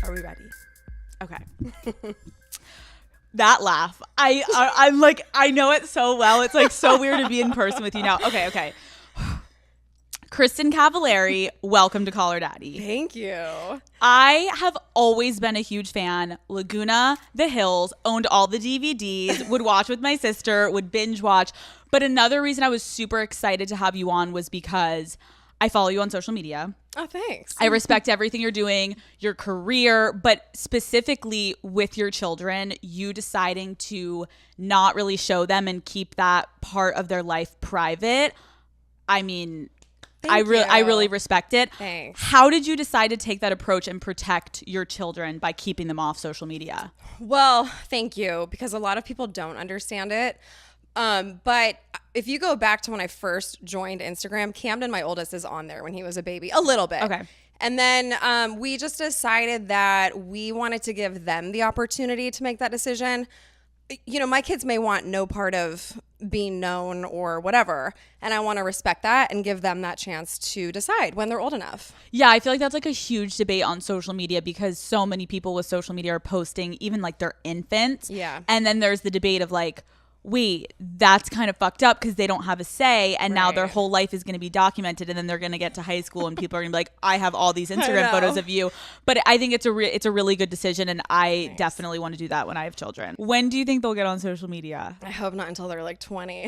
Are we ready? Okay. That laugh. I'm like, I know it so well. It's like so weird to be in person with you now. Okay. Kristin Cavallari, welcome to Call Her Daddy. Thank you. I have always been a huge fan. Laguna, The Hills, owned all the DVDs, would watch with my sister, would binge watch. But another reason I was super excited to have you on was because I follow you on social media. Oh, thanks. I respect everything you're doing, your career, but specifically with your children, you deciding to not really show them and keep that part of their life private. I mean, I really respect it. Thanks. How did you decide to take that approach and protect your children by keeping them off social media? Well, thank you, because a lot of people don't understand it. But if you go back to when I first joined Instagram, Camden, my oldest, is on there when he was a baby, a little bit. Okay. And then we just decided that we wanted to give them the opportunity to make that decision. You know, my kids may want no part of being known or whatever, and I want to respect that and give them that chance to decide when they're old enough. Yeah, I feel like that's like a huge debate on social media because so many people with social media are posting even like their infants. Yeah. And then there's the debate of like, wait, that's kind of fucked up because they don't have a say and now their whole life is going to be documented and then they're going to get to high school and people are going to be like, I have all these Instagram photos of you. But I think it's a really good decision and I definitely want to do that when I have children. When do you think they'll get on social media? I hope not until they're like 20.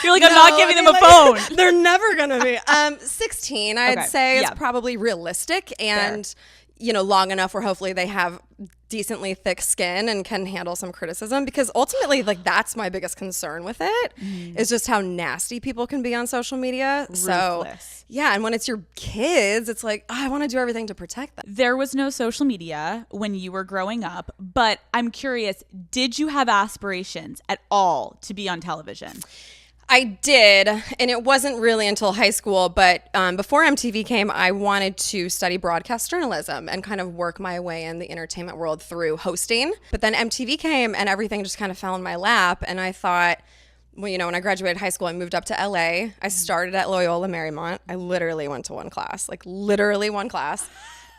You're like, I'm not giving them a phone. They're never going to be. 16, I'd say is probably realistic and, you know, long enough where hopefully they have decently thick skin and can handle some criticism, because ultimately, like, that's my biggest concern with it is just how nasty people can be on social media. Ruthless. So yeah, and when it's your kids, it's like, oh, I want to do everything to protect them. There was no social media when you were growing up, but I'm curious, did you have aspirations at all to be on television? I did, and it wasn't really until high school, but before MTV came, I wanted to study broadcast journalism and kind of work my way in the entertainment world through hosting. But then MTV came and everything just kind of fell in my lap, and I thought, well, you know, when I graduated high school, I moved up to LA. I started at Loyola Marymount. I literally went to one class, like literally one class.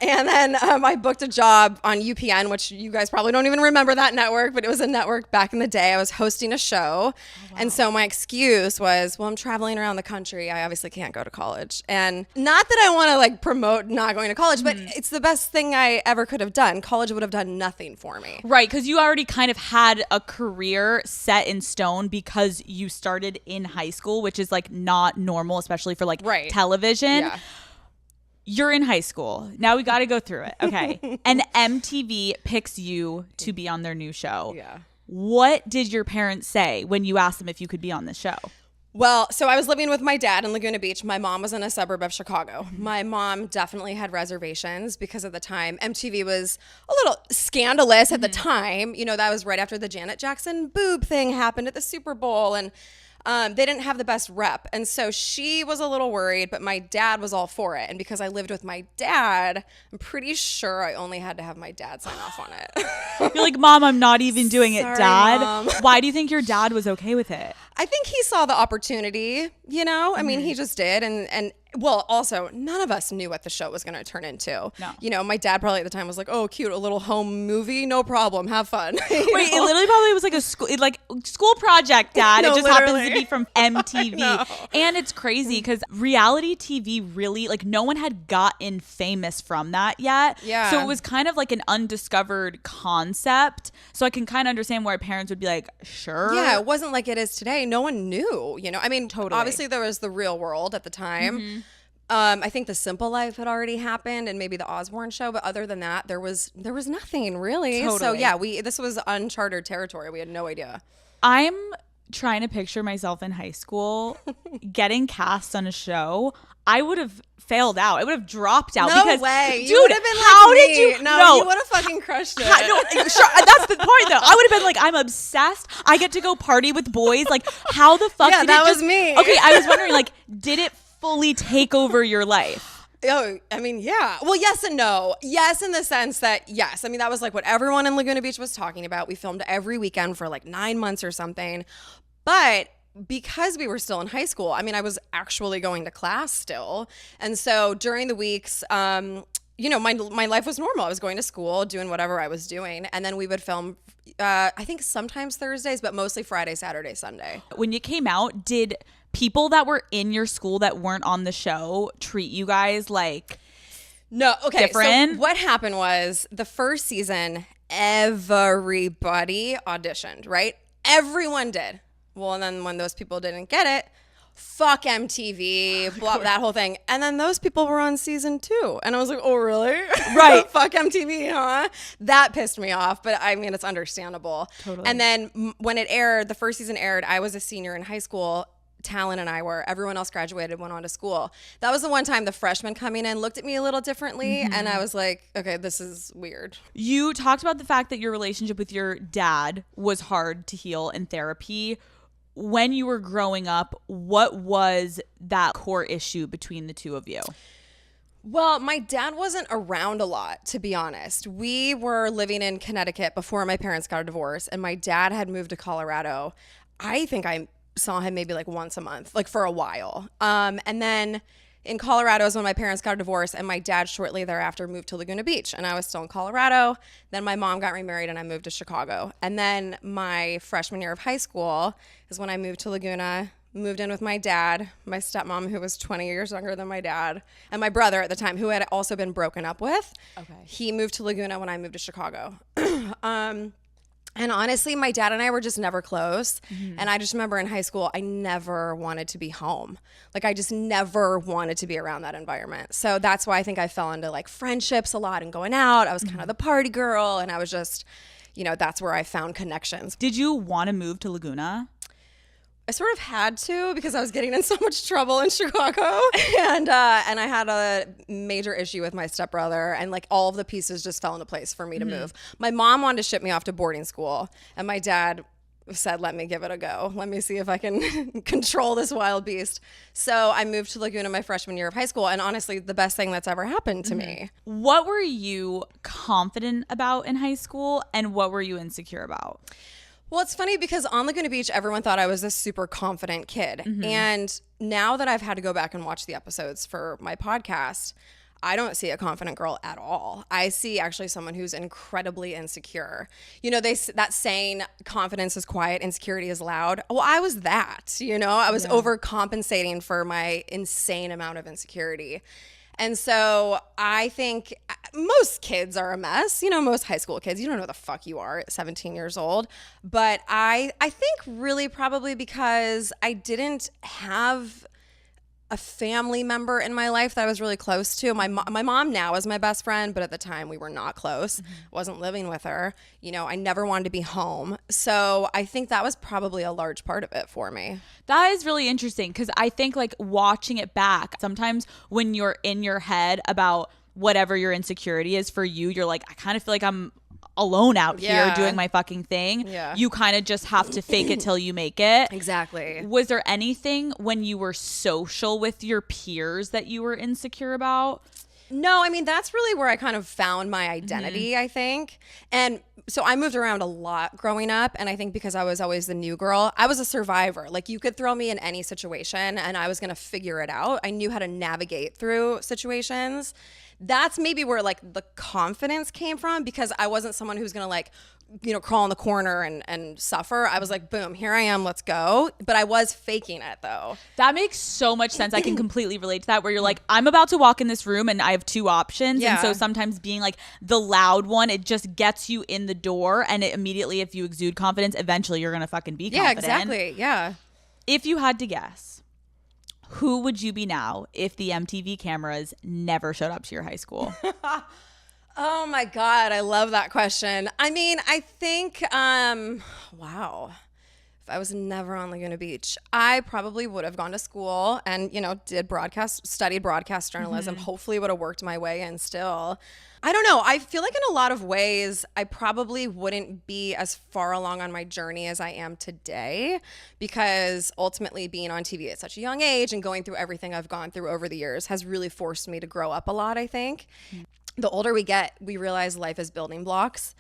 And then I booked a job on UPN, which you guys probably don't even remember that network, but it was a network back in the day. I was hosting a show. Oh, wow. And so my excuse was, well, I'm traveling around the country. I obviously can't go to college. And not that I want to like promote not going to college, but it's the best thing I ever could have done. College would have done nothing for me. Right, because you already kind of had a career set in stone because you started in high school, which is like not normal, especially for like television. Yeah. You're in high school. Now we got to go through it. Okay. And MTV picks you to be on their new show. Yeah. What did your parents say when you asked them if you could be on this show? Well, so I was living with my dad in Laguna Beach. My mom was in a suburb of Chicago. My mom definitely had reservations because at the time MTV was a little scandalous at the time. You know, that was right after the Janet Jackson boob thing happened at the Super Bowl, and they didn't have the best rep. And so she was a little worried, but my dad was all for it. And because I lived with my dad, I'm pretty sure I only had to have my dad sign off on it. You're like, Mom, I'm not even doing it, Sorry, Dad. Mom. Why do you think your dad was okay with it? I think he saw the opportunity, you know? I mean, he just did. And well, also, none of us knew what the show was going to turn into. No. You know, my dad probably at the time was like, oh, cute, a little home movie, no problem, have fun. Wait, it literally probably was like a school project, Dad. No, it just literally. happens to be from MTV. And it's crazy because reality TV really, like, no one had gotten famous from that yet. Yeah. So it was kind of like an undiscovered concept. So I can kind of understand why parents would be like, sure. Yeah, it wasn't like it is today. No one knew, you know? I mean, Totally. Obviously there was The Real World at the time. I think The Simple Life had already happened and maybe The Osbourne Show, but other than that, there was nothing really. Totally. So yeah, this was uncharted territory. We had no idea. I'm trying to picture myself in high school getting cast on a show. I would have failed out. I would have dropped out. No because, way. Dude, You would have been how like did me. you? No, you would have fucking crushed it. No, sure, that's the point though. I would have been like, I'm obsessed. I get to go party with boys. Like, how the fuck Yeah, did that it was me. Okay, I was wondering, like, did it fully take over your life? Oh, I mean, yeah. Well, yes and no. Yes, in the sense that, yes. I mean, that was like what everyone in Laguna Beach was talking about. We filmed every weekend for like 9 months or something. But because we were still in high school, I mean, I was actually going to class still. And so during the weeks, you know, my life was normal. I was going to school, doing whatever I was doing. And then we would film, I think sometimes Thursdays, but mostly Friday, Saturday, Sunday. When you came out, did people that were in your school that weren't on the show treat you guys like no, okay, different? So what happened was the first season, everybody auditioned, right? Everyone did. Well, and then when those people didn't get it, fuck MTV, blah, that whole thing. And then those people were on season 2. And I was like, oh, really? Right. Fuck MTV, huh? That pissed me off. But I mean, it's understandable. Totally. And then when it aired, the first season aired, I was a senior in high school. Talon and I were. Everyone else graduated, went on to school. That was the one time the freshmen coming in looked at me a little differently. And I was like, okay, this is weird. You talked about the fact that your relationship with your dad was hard to heal in therapy. When you were growing up, what was that core issue between the two of you? Well, my dad wasn't around a lot, to be honest. We were living in Connecticut before my parents got a divorce, and my dad had moved to Colorado. I think I saw him maybe like once a month, like for a while. And then in Colorado is when my parents got a divorce, and my dad shortly thereafter moved to Laguna Beach, and I was still in Colorado. Then my mom got remarried and I moved to Chicago. And then my freshman year of high school is when I moved to Laguna, moved in with my dad, my stepmom, who was 20 years younger than my dad, and my brother at the time, who had also been broken up with. Okay. He moved to Laguna when I moved to Chicago. And honestly, my dad and I were just never close. And I just remember in high school, I never wanted to be home. Like, I just never wanted to be around that environment. So that's why I think I fell into like friendships a lot and going out. I was kind of the party girl, and I was just, you know, that's where I found connections. Did you want to move to Laguna? I sort of had to, because I was getting in so much trouble in Chicago, and I had a major issue with my stepbrother, and like all of the pieces just fell into place for me to move. My mom wanted to ship me off to boarding school, and my dad said, let me give it a go. Let me see if I can control this wild beast. So I moved to Laguna my freshman year of high school, and honestly, the best thing that's ever happened to me. What were you confident about in high school, and what were you insecure about? Well, it's funny because on Laguna Beach, everyone thought I was a super confident kid. And now that I've had to go back and watch the episodes for my podcast, I don't see a confident girl at all. I see actually someone who's incredibly insecure. You know, that saying, confidence is quiet, insecurity is loud. Well, I was that, you know, I was overcompensating for my insane amount of insecurity. And so I think most kids are a mess. You know, most high school kids, you don't know who the fuck you are at 17 years old. But I think really probably because I didn't have a family member in my life that I was really close to. My mom now is my best friend, but at the time we were not close. Wasn't living with her. You know, I never wanted to be home. So I think that was probably a large part of it for me. That is really interesting, because I think like watching it back, sometimes when you're in your head about whatever your insecurity is for you, you're like, I kind of feel like I'm alone out here doing my fucking thing. You kind of just have to fake it till you make it. Exactly. Was there anything when you were social with your peers that you were insecure about? No, I mean, that's really where I kind of found my identity, I think. And so I moved around a lot growing up. And I think because I was always the new girl, I was a survivor. Like, you could throw me in any situation and I was going to figure it out. I knew how to navigate through situations. That's maybe where like the confidence came from, because I wasn't someone who's going to like, you know, crawl in the corner and suffer. I was like, boom, here I am, let's go. But I was faking it though. That makes so much sense. I can completely relate to that, where you're like, I'm about to walk in this room and I have two options. And so sometimes being like the loud one, it just gets you in the door, and it immediately, if you exude confidence, eventually you're going to fucking be confident. Yeah, exactly. Yeah. If you had to guess, who would you be now if the MTV cameras never showed up to your high school? Oh my God, I love that question. I mean, I think, wow, if I was never on Laguna Beach, I probably would have gone to school and, you know, studied broadcast journalism, hopefully would have worked my way in still. I don't know. I feel like in a lot of ways, I probably wouldn't be as far along on my journey as I am today, because ultimately being on TV at such a young age and going through everything I've gone through over the years has really forced me to grow up a lot, I think. The older we get, we realize life is building blocks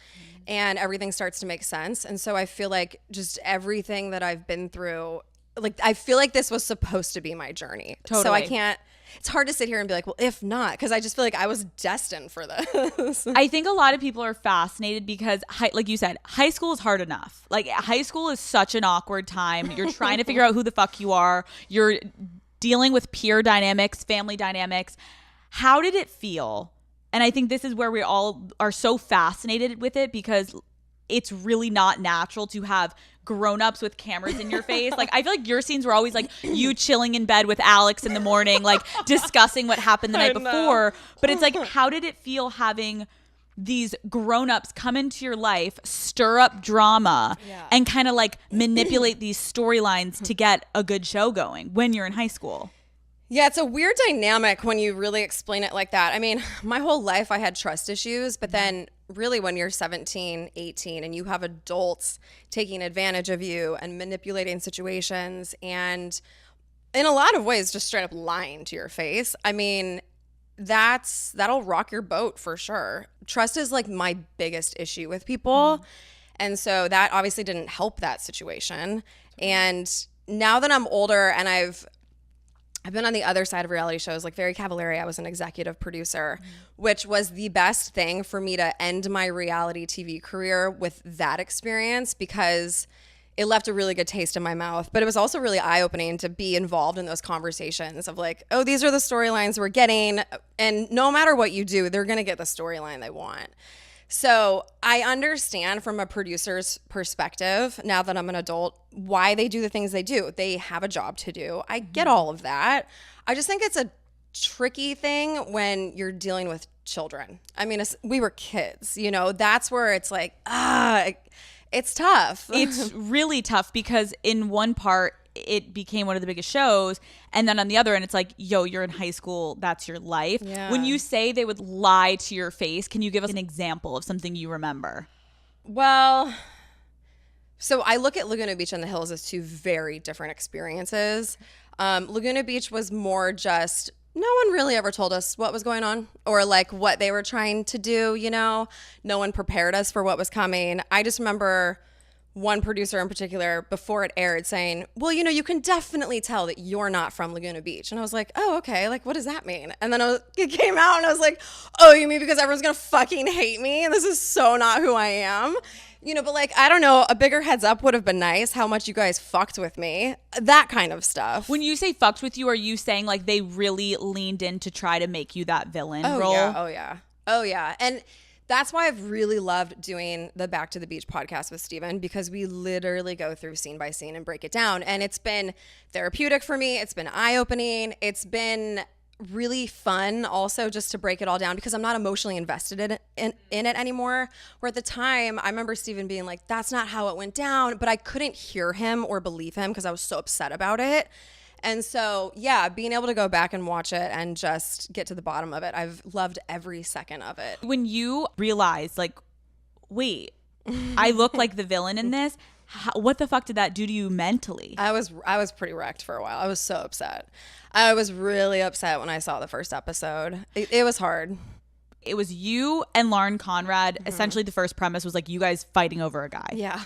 and everything starts to make sense. And so I feel like just everything that I've been through, like, I feel like this was supposed to be my journey. Totally. So I can't, it's hard to sit here and be like, well, if not, because I just feel like I was destined for this. I think a lot of people are fascinated because, like you said, high school is hard enough. Like, high school is such an awkward time. You're trying to figure out who the fuck you are. You're dealing with peer dynamics, family dynamics. How did it feel? And I think this is where we all are so fascinated with it, because it's really not natural to have grown-ups with cameras in your face. Like, I feel like your scenes were always like you chilling in bed with Alex in the morning, like discussing what happened the night before. But it's like, how did it feel having these grown-ups come into your life, stir up drama, and kind of like manipulate these storylines to get a good show going when you're in high school? Yeah, it's a weird dynamic when you really explain it like that. I mean, my whole life I had trust issues, but then really when you're 17, 18, and you have adults taking advantage of you and manipulating situations and in a lot of ways just straight up lying to your face, I mean, that'll rock your boat for sure. Trust is like my biggest issue with people. And so that obviously didn't help that situation. And now that I'm older and I've been on the other side of reality shows, like Very Cavallari, I was an executive producer, which was the best thing for me to end my reality TV career with that experience, because it left a really good taste in my mouth. But it was also really eye-opening to be involved in those conversations of like, oh, these are the storylines we're getting. And no matter what you do, they're going to get the storyline they want. So I understand from a producer's perspective, now that I'm an adult, why they do the things they do. They have a job to do. I get all of that. I just think it's a tricky thing when you're dealing with children. I mean, we were kids, you know, that's where it's like, it's tough. It's really tough because in one part, it became one of the biggest shows. And then on the other end, it's like, yo, you're in high school. That's your life. Yeah. When you say they would lie to your face, can you give us an example of something you remember? Well, so I look at Laguna Beach and the Hills as two very different experiences. Laguna Beach was more just, no one really ever told us what was going on or like what they were trying to do, you know? No one prepared us for what was coming. I just remember one producer in particular, before it aired, saying, well, you know, you can definitely tell that you're not from Laguna Beach. And I was like, oh, okay. Like, what does that mean? And then it came out and I was like, oh, you mean because everyone's going to fucking hate me? And this is so not who I am. You know, but like, I don't know, a bigger heads up would have been nice. How much you guys fucked with me. That kind of stuff. When you say fucked with you, are you saying like they really leaned in to try to make you that villain role? Yeah. Oh, yeah. And that's why I've really loved doing the Back to the Beach podcast with Steven, because we literally go through scene by scene and break it down. And it's been therapeutic for me. It's been eye-opening. It's been really fun also just to break it all down, because I'm not emotionally invested in it anymore. Where at the time, I remember Steven being like, that's not how it went down. But I couldn't hear him or believe him because I was so upset about it. And so, yeah, being able to go back and watch it and just get to the bottom of it, I've loved every second of it. When you realize, like, wait, I look like the villain in this, what the fuck did that do to you mentally? I was pretty wrecked for a while. I was so upset. I was really upset when I saw the first episode. It was hard. It was you and Lauren Conrad. Mm-hmm. Essentially, the first premise was like you guys fighting over a guy. Yeah.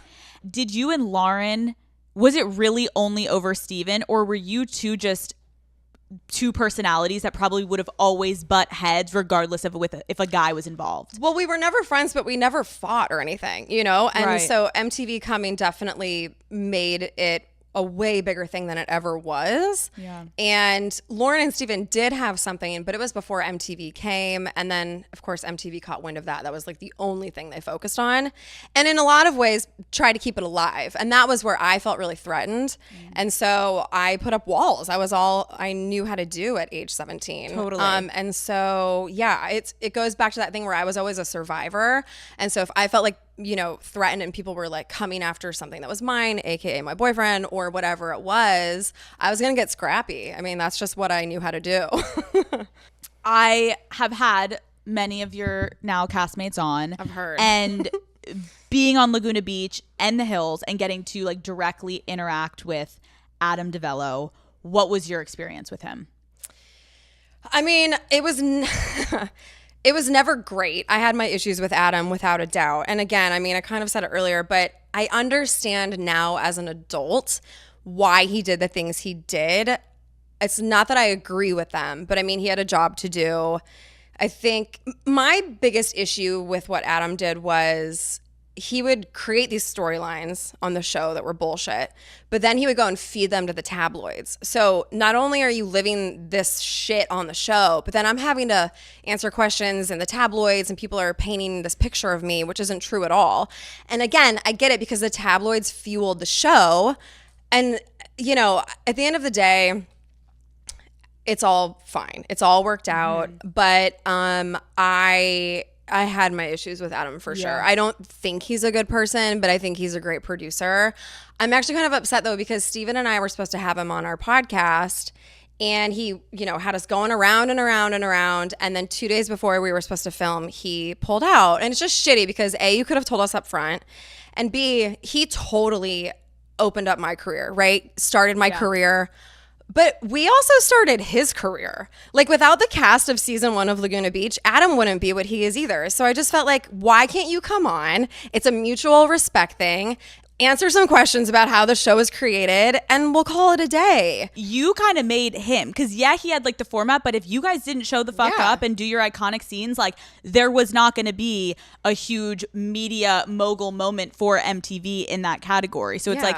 Did you and Lauren... Was it really only over Steven, or were you two just two personalities that probably would have always butt heads regardless of if a guy was involved? Well, we were never friends, but we never fought or anything, you know? And so MTV coming definitely made it a way bigger thing than it ever was. Yeah. And Lauren and Steven did have something, but it was before MTV came. And then, of course, MTV caught wind of that. That was like the only thing they focused on. And in a lot of ways, tried to keep it alive. And that was where I felt really threatened. And so I put up walls. I was all I knew how to do at age 17. Totally. And so, yeah, it goes back to that thing where I was always a survivor. And so if I felt like, you know, threatened and people were like coming after something that was mine, AKA my boyfriend or whatever it was, I was going to get scrappy. I mean, that's just what I knew how to do. I have had many of your now castmates on. I've heard. And being on Laguna Beach and the Hills and getting to like directly interact with Adam DeVello, what was your experience with him? I mean, it was... It was never great. I had my issues with Adam, without a doubt. And again, I mean, I kind of said it earlier, but I understand now as an adult why he did the things he did. it's not that I agree with them, but I mean, he had a job to do. I think my biggest issue with what Adam did was he would create these storylines on the show that were bullshit, but then he would go and feed them to the tabloids. So not only are you living this shit on the show, but then I'm having to answer questions in the tabloids and people are painting this picture of me, which isn't true at all. And again, I get it because the tabloids fueled the show. And, you know, at the end of the day, it's all fine. It's all worked out. But I had my issues with Adam for sure. I don't think he's a good person, but I think he's a great producer. I'm actually kind of upset though because Steven and I were supposed to have him on our podcast and he, you know, had us going around and around and around. And then 2 days before we were supposed to film, he pulled out. And it's just shitty because A, you could have told us up front, and B, he totally opened up my career, right? Started my career. But we also started his career. Like without the cast of season 1 of Laguna Beach, Adam wouldn't be what he is either. So I just felt like, why can't you come on? It's a mutual respect thing. Answer some questions about how the show is created and we'll call it a day. You kind of made him because he had like the format, but if you guys didn't show the fuck up and do your iconic scenes, like there was not going to be a huge media mogul moment for MTV in that category. So it's like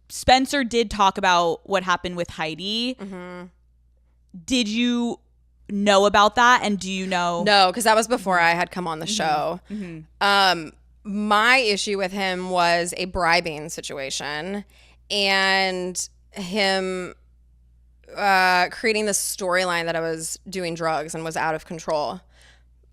Spencer did talk about what happened with Heidi. Did you know about that? And do you know? No, because that was before I had come on the show. My issue with him was a bribing situation and him creating this storyline that I was doing drugs and was out of control.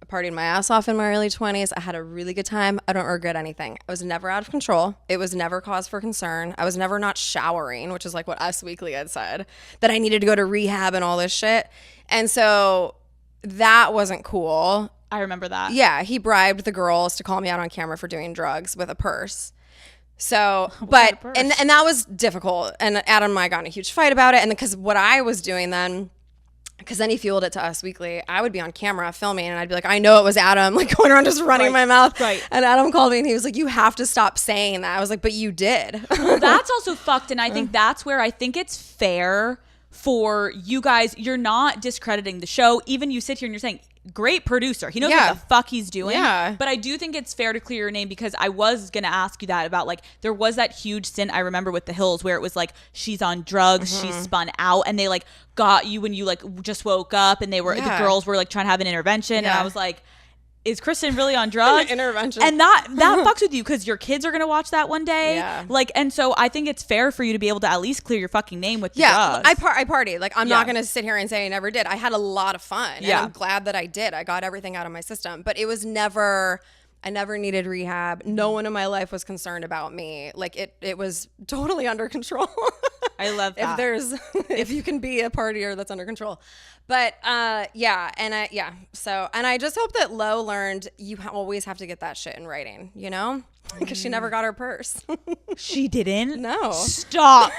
I partied my ass off in my early 20s. I had a really good time. I don't regret anything. I was never out of control. It was never cause for concern. I was never not showering, which is like what Us Weekly had said, that I needed to go to rehab and all this shit. And so that wasn't cool. I remember that. Yeah, he bribed the girls to call me out on camera for doing drugs with a purse. So, but, and that was difficult. And Adam and I got in a huge fight about it. And because what I was doing then, because then he fueled it to Us Weekly, I would be on camera filming and I'd be like, I know it was Adam, like going around just running my mouth. And Adam called me and he was like, you have to stop saying that. I was like, but you did. Well, that's also fucked. And I think that's where I think it's fair for you guys. You're not discrediting the show. Even you sit here and you're saying, great producer. He knows what the fuck he's doing. But I do think it's fair to clear your name because I was going to ask you that about like, there was that huge stint I remember with The Hills where it was like, she's on drugs, she's spun out, and they like got you when you like just woke up and they were, the girls were like trying to have an intervention. And I was like, is Kristin really on drugs? Intervention. And that fucks with you because your kids are going to watch that one day. Like, and so I think it's fair for you to be able to at least clear your fucking name with the drugs. I partied. Like, I'm not going to sit here and say I never did. I had a lot of fun. And I'm glad that I did. I got everything out of my system. But it was never, I never needed rehab. No one in my life was concerned about me. Like, it was totally under control. I love that. If you can be a partier that's under control. But so I just hope that Lo learned you always have to get that shit in writing, you know, because she never got her purse. She didn't? No. Stop.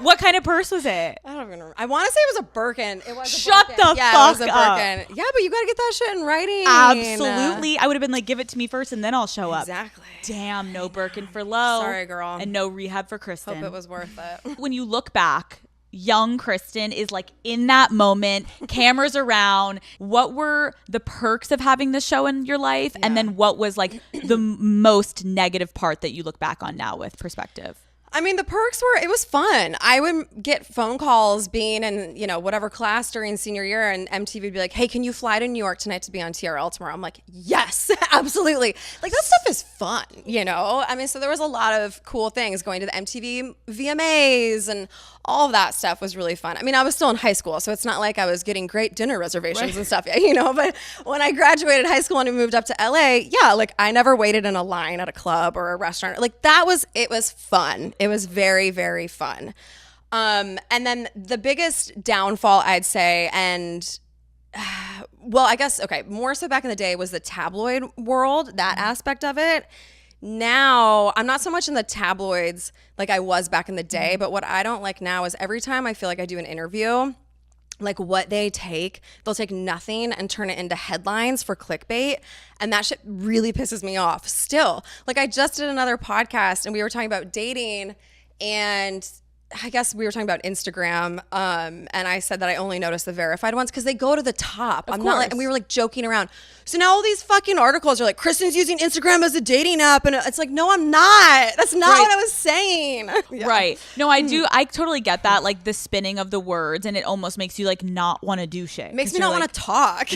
What kind of purse was it? I don't even remember. I want to say it was a Birkin. It was a Shut Birkin. the Yeah, fuck it was a up. Birkin. Yeah, but you got to get that shit in writing. Absolutely. I would have been like, give it to me first and then I'll show up. Exactly. Damn, no Birkin for Lo. Sorry, girl. And no rehab for Kristin. Hope it was worth it. When you look back, young Kristin is like in that moment, cameras around. What were the perks of having this show in your life? And then what was like the most negative part that you look back on now with perspective? I mean, the perks were, it was fun. I would get phone calls being in, you know, whatever class during senior year, and MTV would be like, hey, can you fly to New York tonight to be on TRL tomorrow? I'm like, yes, absolutely. Like, that stuff is fun, you know? I mean, so there was a lot of cool things going to the MTV VMAs and all of that stuff was really fun. I mean, I was still in high school, so it's not like I was getting great dinner reservations and stuff, you know? But when I graduated high school and we moved up to LA, yeah, like I never waited in a line at a club or a restaurant. Like it was fun. It was very, very fun. And then the biggest downfall, I'd say, and well, I guess, okay, more so back in the day was the tabloid world, that aspect of it. Now, I'm not so much in the tabloids like I was back in the day, but what I don't like now is every time I feel like I do an interview, like what they'll take nothing and turn it into headlines for clickbait. And that shit really pisses me off still. Like I just did another podcast and we were talking about dating and I guess we were talking about Instagram, and I said that I only notice the verified ones because they go to the top. I'm not like, and we were like joking around. So now all these fucking articles are like, Kristin's using Instagram as a dating app, and it's like, no, I'm not. That's not what I was saying. Yeah. Right. No, I do. I totally get that. Like the spinning of the words, and it almost makes you like not want to do shit. Makes me not want to talk.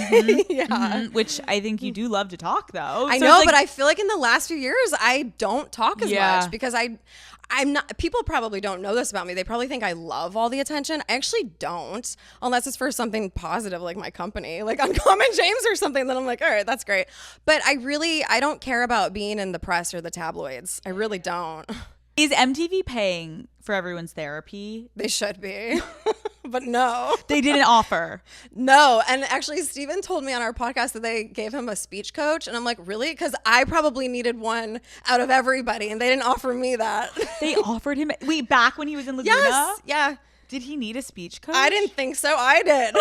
Which I think you do love to talk though. I know, but I feel like in the last few years I don't talk as much because I'm not, people probably don't know this about me. They probably think I love all the attention. I actually don't, unless it's for something positive like my company, like Uncommon James or something. Then I'm like, all right, that's great. But I don't care about being in the press or the tabloids. I really don't. Is MTV paying for everyone's therapy? They should be. But no. They didn't offer. No. And actually, Steven told me on our podcast that they gave him a speech coach. And I'm like, really? Because I probably needed one out of everybody. And they didn't offer me that. They offered him. Wait, back when he was in Laguna? Yes. Yeah. Did he need a speech coach? I didn't think so. I did.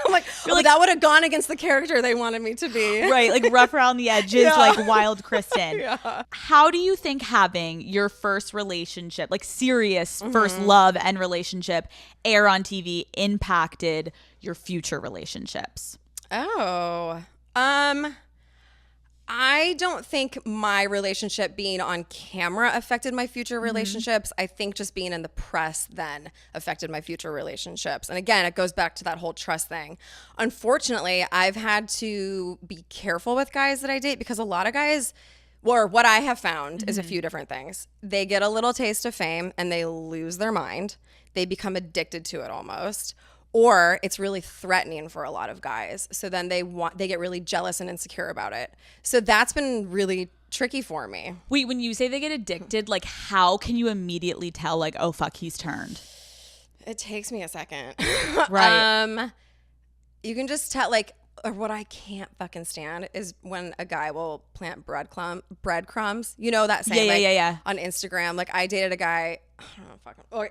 I'm like, that would have gone against the character they wanted me to be. Right. Like rough around the edges, like wild Kristin. Yeah. How do you think having your first relationship, like serious first love and relationship, air on TV impacted your future relationships? I don't think my relationship being on camera affected my future relationships. I think just being in the press then affected my future relationships. And again, it goes back to that whole trust thing. Unfortunately, I've had to be careful with guys that I date because a lot of guys, or what I have found is a few different things. They get a little taste of fame and they lose their mind. They become addicted to it almost. Or it's really threatening for a lot of guys. So then they get really jealous and insecure about it. So that's been really tricky for me. Wait, when you say they get addicted, like how can you immediately tell like, oh fuck, he's turned? It takes me a second. Right. You can just tell like, or what I can't fucking stand is when a guy will plant breadcrumbs. You know that saying? Yeah. On Instagram. Like I dated a guy,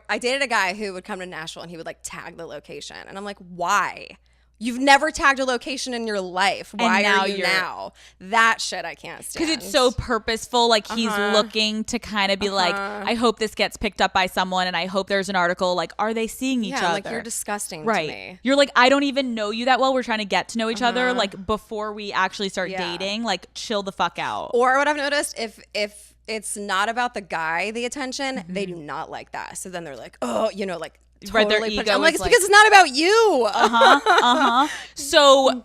I dated a guy who would come to Nashville and he would like tag the location. And I'm like, why? You've never tagged a location in your life. Why are you now? That shit I can't stand. Because it's so purposeful. Like he's looking to kind of be like, I hope this gets picked up by someone and I hope there's an article. Like, are they seeing each other? Like you're disgusting right. to me. You're like, I don't even know you that well. We're trying to get to know each other. Like before we actually start dating, like chill the fuck out. Or what I've noticed, if it's not about the guy, the attention, they do not like that. So then they're like, oh, you know, like, totally their ego I'm like, it's because it's not about you. So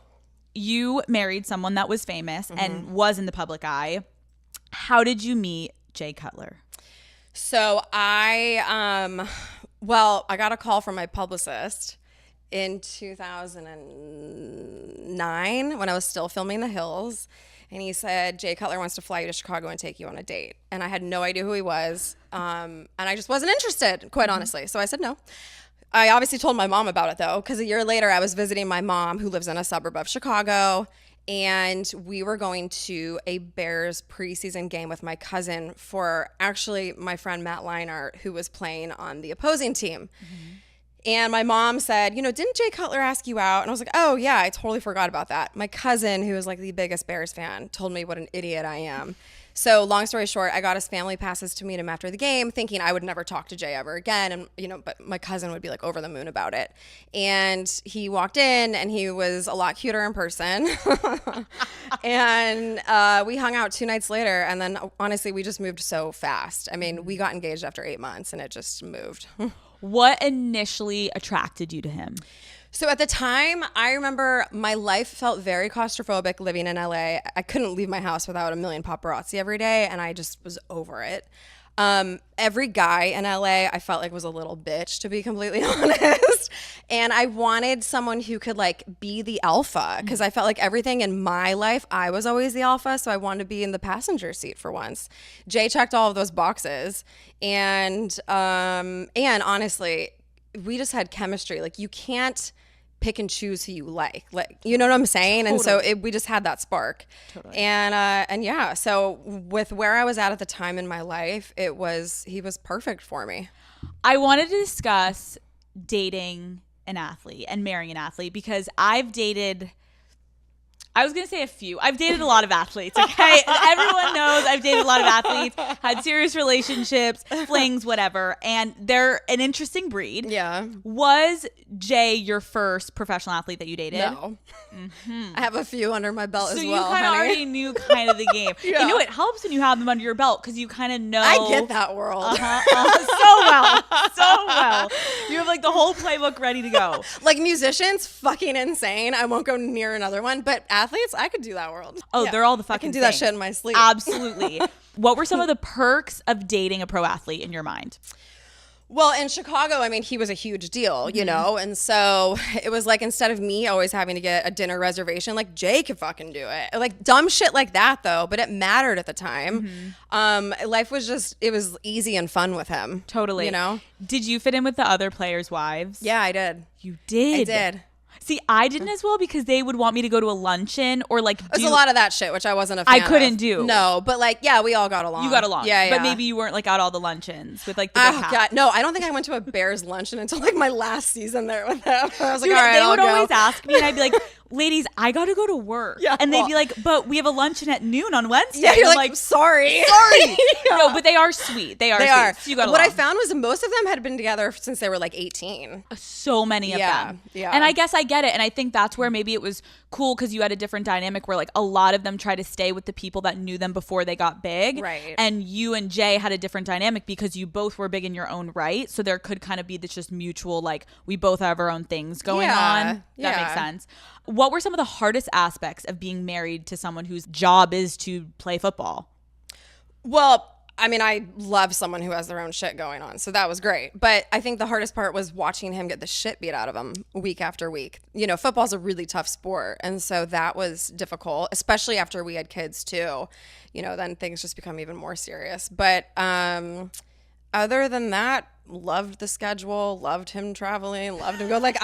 you married someone that was famous and was in the public eye. How did you meet Jay Cutler? So I got a call from my publicist in 2009 when I was still filming The Hills. And he said, Jay Cutler wants to fly you to Chicago and take you on a date. And I had no idea who he was. And I just wasn't interested, quite honestly. So I said no. I obviously told my mom about it, though, because a year later I was visiting my mom who lives in a suburb of Chicago. And we were going to a Bears preseason game with my cousin for actually my friend Matt Leinart, who was playing on the opposing team. And my mom said, you know, didn't Jay Cutler ask you out? And I was like, oh, yeah, I totally forgot about that. My cousin, who is like the biggest Bears fan, told me what an idiot I am. So long story short, I got his family passes to meet him after the game, thinking I would never talk to Jay ever again. And, you know, but my cousin would be like over the moon about it. And he walked in and he was a lot cuter in person. And we hung out 2 nights later. And then honestly, we just moved so fast. I mean, we got engaged after 8 months and it just moved. What initially attracted you to him? So at the time, I remember my life felt very claustrophobic living in LA. I couldn't leave my house without a million paparazzi every day, and I just was over it. Every guy in LA I felt like was a little bitch, to be completely honest. And I wanted someone who could like be the alpha, because I felt like everything in my life, I was always the alpha. So I wanted to be in the passenger seat for once. Jay checked all of those boxes. And honestly, we just had chemistry. Like you can't pick and choose who you like, you know what I'm saying? Totally. And so we just had that spark. Totally. And yeah, so with where I was at the time in my life, he was perfect for me. I wanted to discuss dating an athlete and marrying an athlete because I've dated I was going to say a few. I've dated a lot of athletes, okay? Everyone knows I've dated a lot of athletes, had serious relationships, flings, whatever, and they're an interesting breed. Yeah. Was Jay your first professional athlete that you dated? No. I have a few under my belt as well, So you kind of already knew kind of the game. Yeah. You know, it helps when you have them under your belt because you kind of know. I get that world. So well. You have like the whole playbook ready to go. Like musicians, fucking insane. I won't go near another one, but athletes, I could do that world. Oh, Yeah. they're all the I fucking can do that thing. shit in my sleep. Absolutely. What were some of the perks of dating a pro athlete in your mind? Well, in Chicago, I mean, he was a huge deal, you know? And so it was like, instead of me always having to get a dinner reservation, like Jay could fucking do it. Like dumb shit like that though, but it mattered at the time. Life was just, it was easy and fun with him. Totally. You know? Did you fit in with the other players' wives? Yeah, I did. You did? I did. See, I didn't as well because they would want me to go to a luncheon or like There's a lot of that shit, which I wasn't a fan I couldn't of. do. No, but like, yeah, we all got along. You got along. Yeah. But maybe you weren't like at all the luncheons with like the big hat. God, no, I don't think I went to a Bears luncheon until like my last season there with them. I was like, Dude, all right, they I'll would go. always ask me and I'd be like, ladies, I got to go to work. Yeah, and they'd well- be like, but we have a luncheon at noon on Wednesday. Yeah, you're I'm like, sorry. No, but they are sweet. They are They sweet. are. So you got What I along. found was most of them had been together since they were like 18. So many of Yeah, them. yeah. And I guess I get it. And I think that's where maybe it was cool because you had a different dynamic where like a lot of them try to stay with the people that knew them before they got big. Right. And you and Jay had a different dynamic because you both were big in your own right. So there could kind of be this just mutual, like we both have our own things going Yeah, on. That makes yeah. sense. What were some of the hardest aspects of being married to someone whose job is to play football? Well, I mean, I love someone who has their own shit going on. So that was great. But I think the hardest part was watching him get the shit beat out of him week after week. You know, football's a really tough sport. And so that was difficult, especially after we had kids too. You know, then things just become even more serious. But other than that, loved the schedule, loved him traveling, loved him go. Like,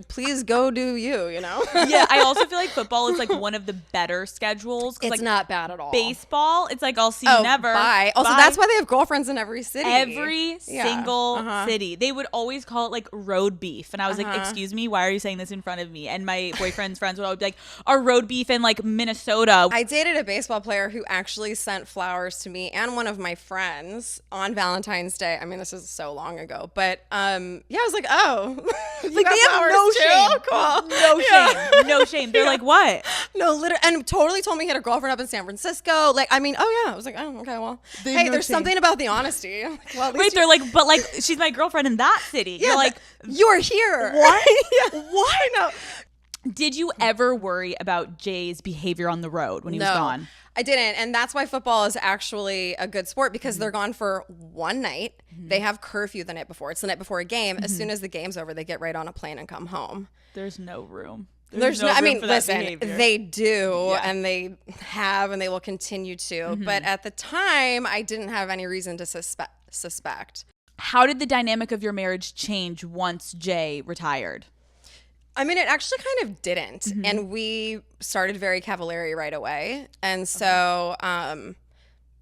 please go do you know? Yeah, I also feel like football is like one of the better schedules. 'Cause, It's like, not bad at all. baseball, it's like I'll see you never. Bye. Also, Bye. that's why they have girlfriends in every city. Every Yeah. single Uh-huh. city. They would always call it like road beef. And I was like, excuse me, why are you saying this in front of me? And my boyfriend's friends would always be like, our road beef in like Minnesota. I dated a baseball player who actually sent flowers to me and one of my friends on Valentine's Day. I mean, this is so long ago, but yeah, I was like, oh, Like they have no shame. Cool. No Yeah. shame. No shame. They're like, what? No, literally, and totally told me he had a girlfriend up in San Francisco. Like, I mean, oh yeah, I was like, oh, okay, well, They hey, have no there's shame. something about the honesty. Like, well, at least Wait, they're like, but like, she's my girlfriend in that city. yeah, You're like, you're here. what? Yeah. What? No. Did you ever worry about Jay's behavior on the road when he was gone? I didn't. And that's why football is actually a good sport because they're gone for one night. They have curfew the night before. It's the night before a game. As soon as the game's over, they get right on a plane and come home. There's no room. There's no, I room mean, for that listen, behavior. they do Yeah. and they have and they will continue to. But at the time, I didn't have any reason to suspect. How did the dynamic of your marriage change once Jay retired? I mean, it actually kind of didn't. And we started very Cavallari right away. And so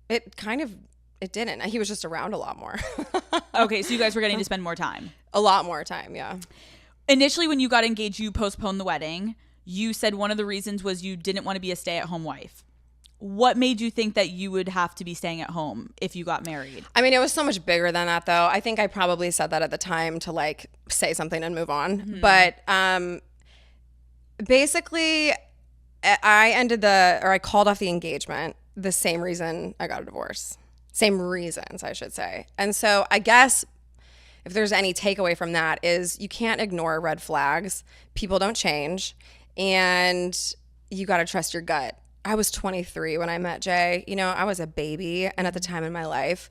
it didn't. He was just around a lot more. Okay, so you guys were getting to spend more time. A lot more time, yeah. Initially, when you got engaged, you postponed the wedding. You said one of the reasons was you didn't want to be a stay-at-home wife. What made you think that you would have to be staying at home if you got married? I mean, it was so much bigger than that, though. I think I probably said that at the time to like say something and move on. But basically, I called off the engagement the same reason I got a divorce. Same reasons, I should say. And so I guess if there's any takeaway from that is you can't ignore red flags. People don't change. And you got to trust your gut. I was 23 when I met Jay. You know, I was a baby. And at the time in my life,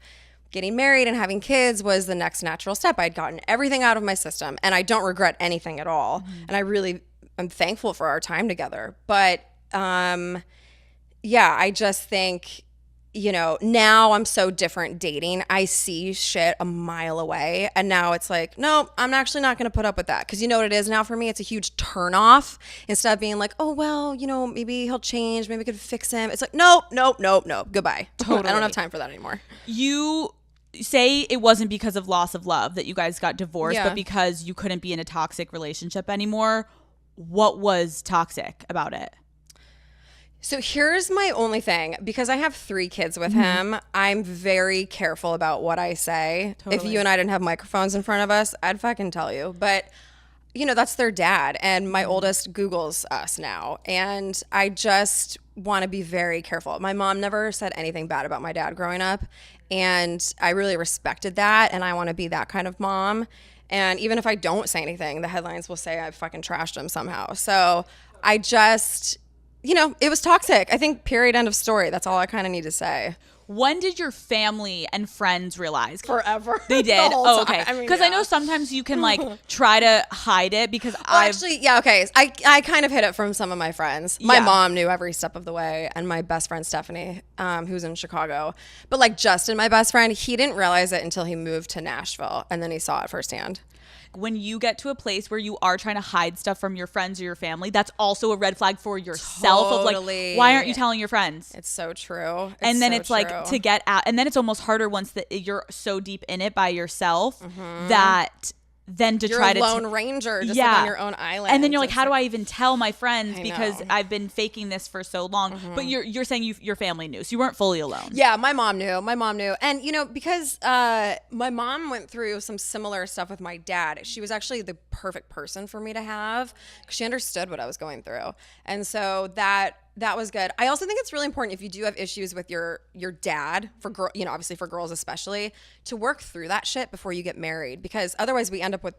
getting married and having kids was the next natural step. I'd gotten everything out of my system. And I don't regret anything at all. And I really am thankful for our time together. But yeah, I just think, you know, now I'm so different dating. I see shit a mile away. And now it's like, no, I'm actually not going to put up with that. Because you know what it is now for me? It's a huge turnoff. Instead of being like, oh, well, you know, maybe he'll change. Maybe we could fix him. It's like, nope. Goodbye. Totally. I don't have time for that anymore. You say it wasn't because of loss of love that you guys got divorced, Yeah. but because you couldn't be in a toxic relationship anymore. What was toxic about it? So here's my only thing. Because I have 3 kids with him, I'm very careful about what I say. Totally. If you and I didn't have microphones in front of us, I'd fucking tell you. But, you know, that's their dad. And my oldest Googles us now. And I just want to be very careful. My mom never said anything bad about my dad growing up. And I really respected that. And I want to be that kind of mom. And even if I don't say anything, the headlines will say I fucking trashed him somehow. So I just... You know, it was toxic. I think period, end of story. That's all I kind of need to say. When did your family and friends realize? Forever. They did? Oh, okay. I mean, Because I know sometimes you can like try to hide it because okay. I kind of hid it from some of my friends. My Yeah. mom knew every step of the way, and my best friend Stephanie, who's in Chicago. But like Justin, my best friend, he didn't realize it until he moved to Nashville, and then he saw it firsthand. when you get to a place where you are trying to hide stuff from your friends or your family, that's also a red flag for yourself of like, why aren't you telling your friends? It's so true. And then it's like to get out, and then it's almost harder once that you're so deep in it by yourself that then to you're try a to lone ranger just like on your own island. And then you're like, how do I even tell my friends because know. I've been faking this for so long? But you're saying your family knew, so you weren't fully alone. Yeah, my mom knew. And you know, because my mom went through some similar stuff with my dad, she was actually the perfect person for me to have because she understood what I was going through. And so that was good. I also think it's really important if you do have issues with your dad, for you know, obviously for girls especially, to work through that shit before you get married, because otherwise we end up with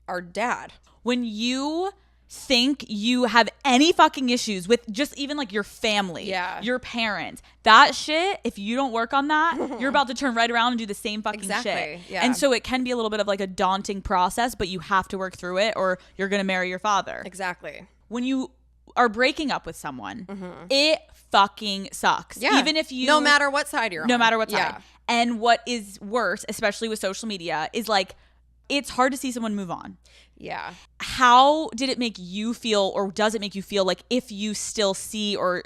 our dad. When you think you have any fucking issues with just even like your family, your parents, that shit, if you don't work on that, you're about to turn right around and do the same fucking shit. Yeah. And so it can be a little bit of like a daunting process, but you have to work through it or you're going to marry your father. Exactly. When you are breaking up with someone, it fucking sucks. Yeah. Even if you... No matter what side you're on. No matter what side. Yeah. And what is worse, especially with social media, is like, it's hard to see someone move on. Yeah. How did it make you feel, or does it make you feel like if you still see, or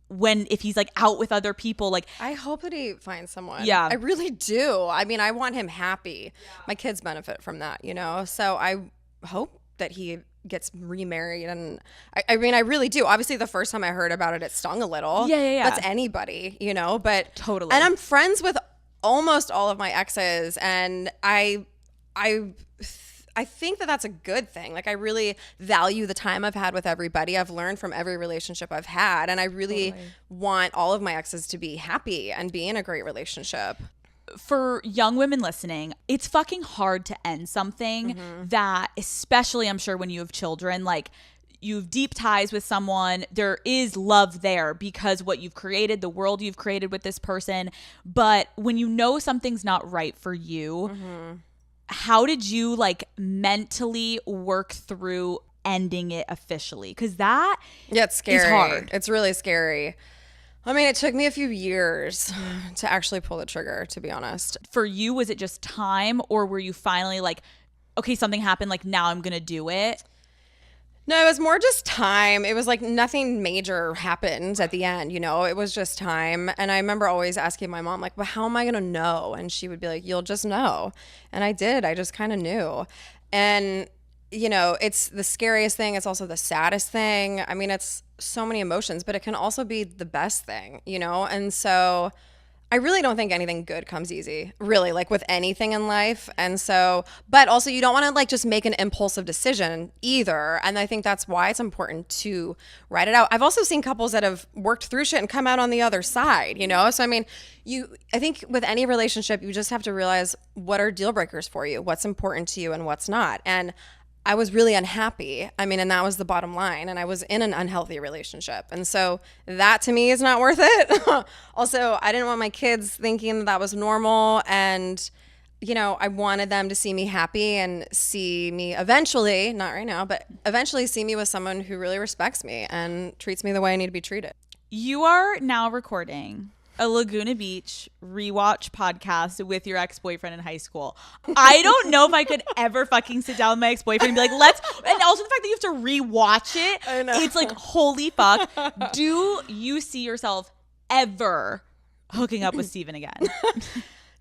if he's like out with other people, like... I hope that he finds someone. Yeah. I really do. I mean, I want him happy. Yeah. My kids benefit from that, you know? So I hope that he gets remarried, and I mean, I really do. Obviously, the first time I heard about it, it stung a little. Yeah. That's anybody, you know? But totally. And I'm friends with almost all of my exes, and I think that that's a good thing. Like, I really value the time I've had with everybody. I've learned from every relationship I've had, and I really want all of my exes to be happy and be in a great relationship. For young women listening, it's fucking hard to end something that, especially I'm sure when you have children, like you have deep ties with someone, there is love there because what you've created, the world you've created with this person. But when you know something's not right for you, how did you like mentally work through ending it officially? Because that it's scary. Is hard. It's really scary. I mean, it took me a few years to actually pull the trigger, to be honest. For you, was it just time, or were you finally like, okay, something happened, like now I'm going to do it? No, it was more just time. It was like nothing major happened at the end, you know? It was just time. And I remember always asking my mom, like, well, how am I going to know? And she would be like, you'll just know. And I did. I just kind of knew. And, you know, it's the scariest thing. It's also the saddest thing. I mean, it's so many emotions, but it can also be the best thing, you know? And so I really don't think anything good comes easy, really, like with anything in life. And so, but also you don't want to like just make an impulsive decision either. And I think that's why it's important to write it out. I've also seen couples that have worked through shit and come out on the other side, you know? So, I mean, I think with any relationship, you just have to realize what are deal breakers for you, what's important to you and what's not. And I was really unhappy. I mean, and that was the bottom line. And I was in an unhealthy relationship. And so that to me is not worth it. Also, I didn't want my kids thinking that was normal. And, you know, I wanted them to see me happy and see me eventually, not right now, but eventually see me with someone who really respects me and treats me the way I need to be treated. You are now recording a Laguna Beach rewatch podcast with your ex-boyfriend in high school. I don't know if I could ever fucking sit down with my ex-boyfriend and be like, and also the fact that you have to rewatch it. I know. It's like, holy fuck. Do you see yourself ever hooking up with Steven again?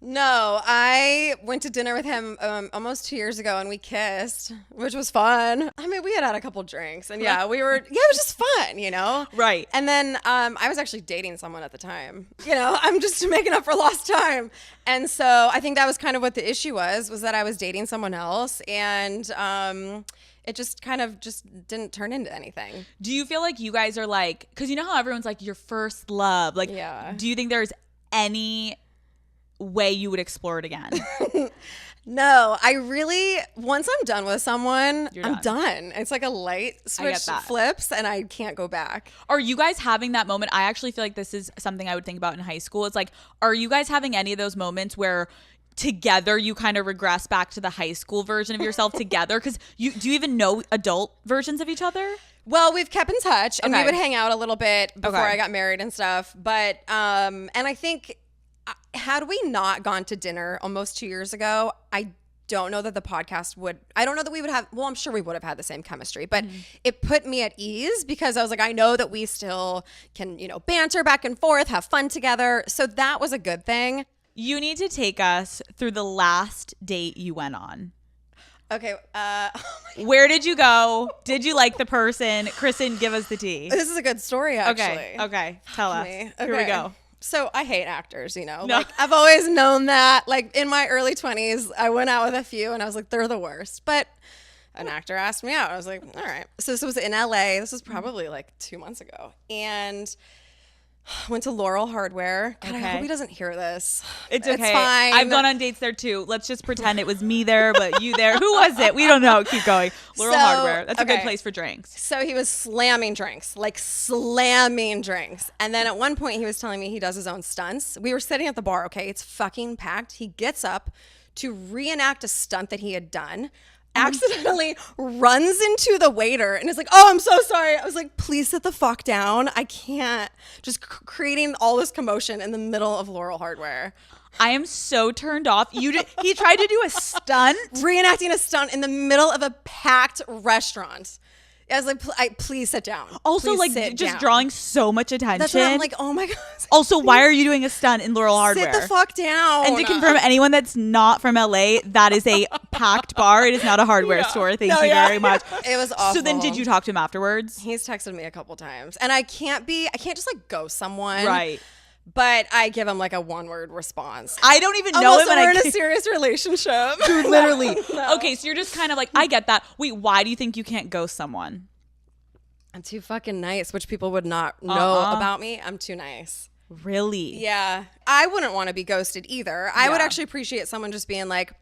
No, I went to dinner with him almost 2 years ago, and we kissed, which was fun. I mean, we had a couple drinks, and it was just fun, you know? Right. And then I was actually dating someone at the time. You know, I'm just making up for lost time. And so I think that was kind of what the issue was that I was dating someone else, and it just kind of just didn't turn into anything. Do you feel like you guys are like, because you know how everyone's like your first love? Like, do you think there's any way you would explore it again? No, I really, once I'm done with someone, I'm done. It's like a light switch flips and I can't go back. Are you guys having that moment? I actually feel like this is something I would think about in high school. It's like, are you guys having any of those moments where together you kind of regress back to the high school version of yourself together? Because do you even know adult versions of each other? Well, we've kept in touch and we would hang out a little bit before I got married and stuff. But, and I think, had we not gone to dinner almost 2 years ago, I don't know that the podcast I don't know that we would have, well, I'm sure we would have had the same chemistry, but it put me at ease because I was like, I know that we still can, you know, banter back and forth, have fun together. So that was a good thing. You need to take us through the last date you went on. Okay. Where did you go? Did you like the person? Kristin, give us the tea. This is a good story, actually. Okay. Tell us. Okay. Here we go. So I hate actors, you know, like I've always known that. Like in my early 20s, I went out with a few and I was like, they're the worst. But an actor asked me out. I was like, all right. So this was in LA. This was probably like 2 months ago. And went to Laurel Hardware. God, I hope he doesn't hear this. It's okay. It's fine. I've gone on dates there too. Let's just pretend it was me there, but you there. Who was it? We don't know. Keep going. Laurel Hardware. That's a good place for drinks. So he was slamming drinks. And then at one point he was telling me he does his own stunts. We were sitting at the bar. Okay. It's fucking packed. He gets up to reenact a stunt that he had done. Accidentally runs into the waiter and is like, oh, I'm so sorry. I was like, please sit the fuck down. I can't. Just creating all this commotion in the middle of Laurel Hardware. I am so turned off. He tried to do a stunt. Reenacting a stunt in the middle of a packed restaurant. I was like, please sit down. Also, please like, just drawing so much attention. That's what I'm like, oh my God. Also, why are you doing a stunt in Laurel Hardware? Sit the fuck down. And to confirm, anyone that's not from LA, that is a packed bar. It is not a hardware store. Thank you very much. It was awful. So then did you talk to him afterwards? He's texted me a couple times. And I can't just like ghost someone. Right. But I give him like a one-word response. I don't even know him. We're in a serious relationship. Dude, literally. No. Okay, so you're just kind of like, I get that. Wait, why do you think you can't ghost someone? I'm too fucking nice, which people would not know about me. I'm too nice. Really? Yeah. I wouldn't want to be ghosted either. I would actually appreciate someone just being like,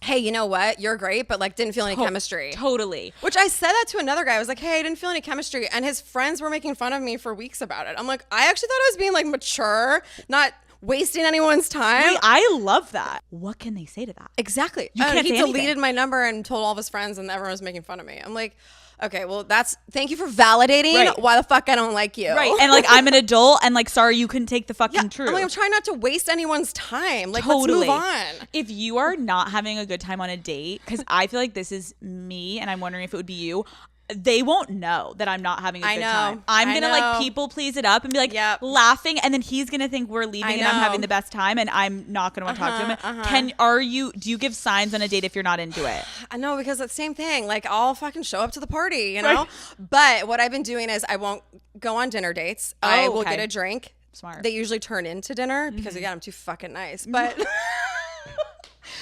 hey, you know what? You're great, but like didn't feel any chemistry. Totally. Which I said that to another guy. I was like, hey, I didn't feel any chemistry. And his friends were making fun of me for weeks about it. I'm like, I actually thought I was being like mature, not wasting anyone's time. Wait, I love that. What can they say to that? Exactly. You can't he say deleted anything. my number and told all of his friends and everyone was making fun of me. I'm like, okay, well, thank you for validating why the fuck I don't like you. Right. And like, I'm an adult and like, sorry, you couldn't take the fucking truth. I'm trying not to waste anyone's time. Like, let's move on. If you are not having a good time on a date, because I feel like this is me and I'm wondering if it would be you, they won't know that I'm not having a good time. I'm going to like people please it up and be like laughing. And then he's going to think we're leaving and I'm having the best time and I'm not going to want to talk to him. Do you give signs on a date if you're not into it? I know, because it's the same thing. Like, I'll fucking show up to the party, you know? Right. But what I've been doing is I won't go on dinner dates. I will get a drink. Smart. They usually turn into dinner because again, I'm too fucking nice. But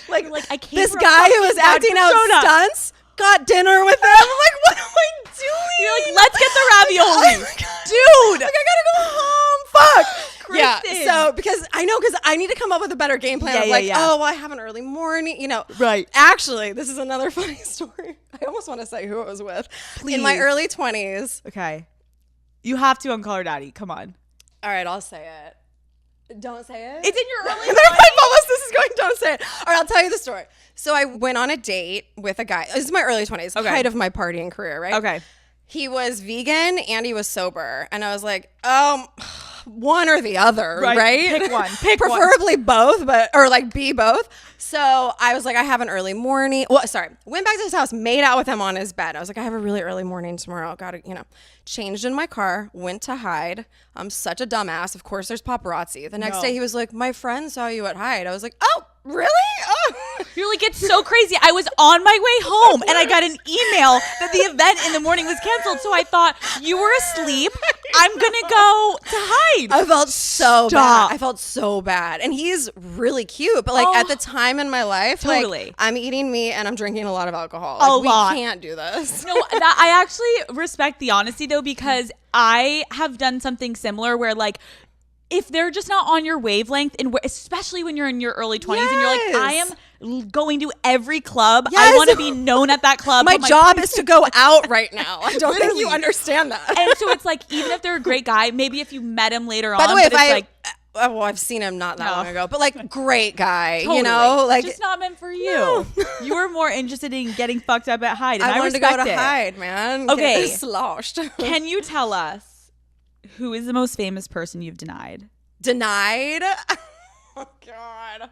like I came this guy who was acting out stunts got dinner with them. I'm like, what am I doing? You're like, let's get the ravioli. Dude. Like, I gotta go home. Fuck. Kristin. Yeah. So, because I need to come up with a better game plan of oh, well, I have an early morning, you know. Right. Actually, this is another funny story. I almost want to say who it was with. Please. In my early 20s. Okay. You have to on Call Her Daddy. Come on. All right, I'll say it. Don't say it. It's in your early 20s. This is going, don't say it. All right, I'll tell you the story. So I went on a date with a guy. This is my early 20s, height of my partying career, right? Okay. He was vegan and he was sober. And I was like, oh, one or the other, right? Pick one. Preferably both, or like be both. So I was like, I have an early morning. Went back to his house, made out with him on his bed. I was like, I have a really early morning tomorrow. Gotta, changed in my car, went to Hyde. I'm such a dumbass. Of course, there's paparazzi. The next day he was like, my friend saw you at Hyde. I was like, oh, really? Oh. You're like, it's so crazy. I was on my way home and I got an email that the event in the morning was canceled. So I thought you were asleep. I'm going to go to Hyde. I felt so bad. I felt so bad. And he's really cute. But like at the time in my life, like I'm eating meat and I'm drinking a lot of alcohol. Like, we can't do this. No, I actually respect the honesty though, because I have done something similar where like, if they're just not on your wavelength, and especially when you're in your early 20s and you're like, I am going to every club. Yes. I want to be known at that club. My job is to go out right now. I don't think you understand that. And so it's like, even if they're a great guy, maybe if you met him later on. By the way, I've seen him not that long ago, but like great guy, like just not meant for you. No. You were more interested in getting fucked up at Hyde. And I wanted to go to Hyde, man. Okay. Sloshed. Can you tell us who is the most famous person you've denied? Denied? Oh God.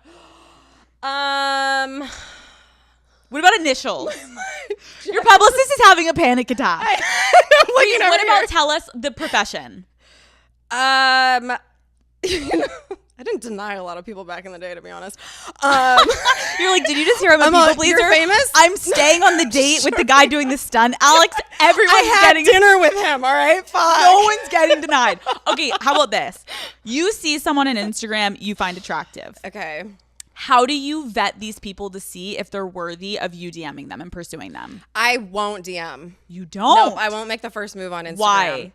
What about initials? Your publicist is having a panic attack. What about tell us the profession? I didn't deny a lot of people back in the day, to be honest. You're like, did you just hear I'm a people pleaser? You're famous? I'm staying on the date with the guy doing the stunt. Alex, everyone's getting dinner with him, all right? Fine. No one's getting denied. Okay, how about this? You see someone on Instagram you find attractive. Okay. How do you vet these people to see if they're worthy of you DMing them and pursuing them? I won't DM. You don't? No, I won't make the first move on Instagram. Why?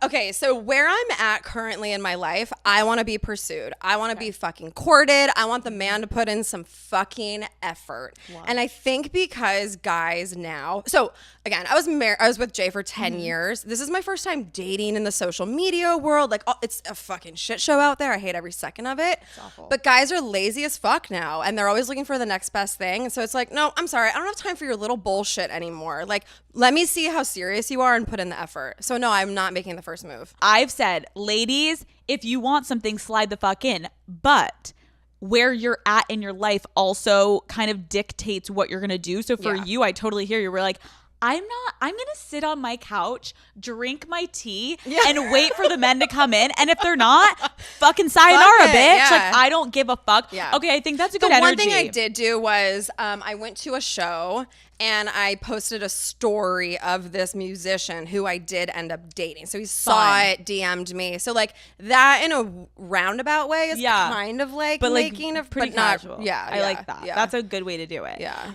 Okay, so where I'm at currently in my life, I want to be pursued. I want to be fucking courted. I want the man to put in some fucking effort. Wow. And I think because guys now, so again, I was with Jay for 10 years. This is my first time dating in the social media world. Like, it's a fucking shit show out there. I hate every second of it. It's awful. But guys are lazy as fuck now, and they're always looking for the next best thing. And so it's like, no, I'm sorry. I don't have time for your little bullshit anymore. Like, let me see how serious you are and put in the effort. So no, I'm not making the first move. I've said, ladies, if you want something, slide the fuck in. But where you're at in your life also kind of dictates what you're going to do. So for you, I totally hear you. We're like, I'm going to sit on my couch, drink my tea, and wait for the men to come in. And if they're not, fucking sayonara, bitch. Yeah. Like, I don't give a fuck. Yeah. Okay, I think that's a good energy. The one thing I did do was I went to a show and I posted a story of this musician who I did end up dating. So he saw it, DM'd me. So like that in a roundabout way is kind of like making a pretty casual. I like that. Yeah. That's a good way to do it. Yeah.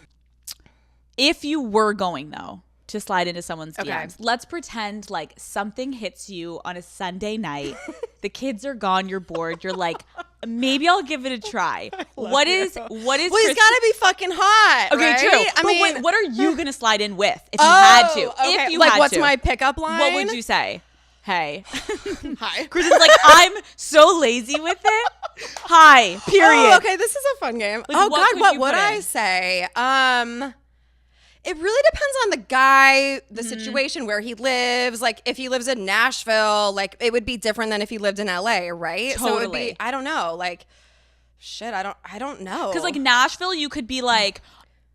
If you were going, though, to slide into someone's DMs, let's pretend like something hits you on a Sunday night. The kids are gone. You're bored. You're like, maybe I'll give it a try. What is? Well, he's got to be fucking hot. Okay, right? true. I mean, what are you going to slide in with if you had to? Okay. If you like, had what's to. my pickup line? What would you say? Hey. Hi. Kristin's like, I'm so lazy with it. Hi. Period. Oh, okay. This is a fun game. Like, what would I say? It really depends on the guy, the situation, where he lives. Like, if he lives in Nashville, like, it would be different than if he lived in LA, right? Totally. So it would be, I don't know, like, shit, I don't know. Because, like, Nashville, you could be like,